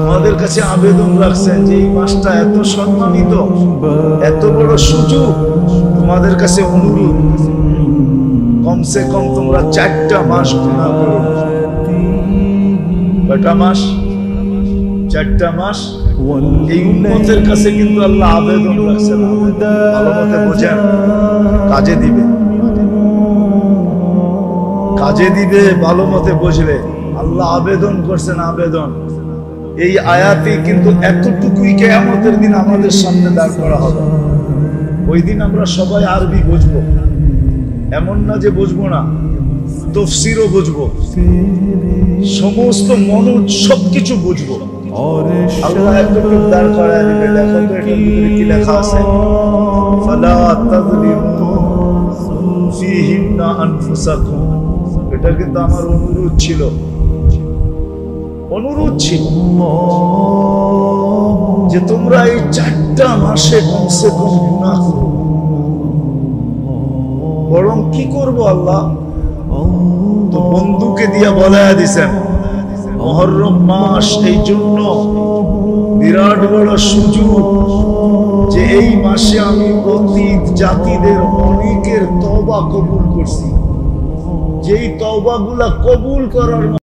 আমাদের কাছে আবেদন রাখছেন যে এই মাসটা এত সম্মানিত, এত বড় সুযোগ, তোমাদের কাছে অনুরোধ কমসে কম তোমরা 4টা মাস গুনাহ করো। কয়টা মাস? 4টা মাস। এই উম্মতের কাছে কিন্তু আল্লাহ আবেদন রাখছেন, ভালো মতে বোঝেন, কাজে দিবে, কাজে দিবে, ভালো মতে বুঝলে। আল্লাহ আবেদন করছেন, আবেদন। এই আয়াতে কিন্তু এতটুকুই কিয়ামতের দিন আমাদের সামনে দাঁড় করা হবে। ওই দিন আমরা সবাই আরবি বুঝবো, এমন না যে বুঝবো না, তাফসীরও বুঝবো, সমস্ত মনোজ সবকিছু বুঝবো। আল্লাহ এতটুকু দাঁড় করায় দিবে। দেখো তো এটার ভিতরে কি লেখা আছে, ফালা তাযলিমু ফীহিন্না আনফুসাকুম। এটা কিন্তু আমার অনুরোধ ছিল, অনুরোধ ছিল যে তোমরা এই 4টা মাসে কমসে কম গুনাহ করো। বরং কি করব আল্লাহ, তো বন্ধুকে দিয়া বলায়া দিছেন মুহররম মাস এই জন্য বিরাট বড় সুযোগ যে এই মাসে আমি অতীত জাতিদের অনেকের তওবা কবুল করছি। যেই তওবাগুলা কবুল করার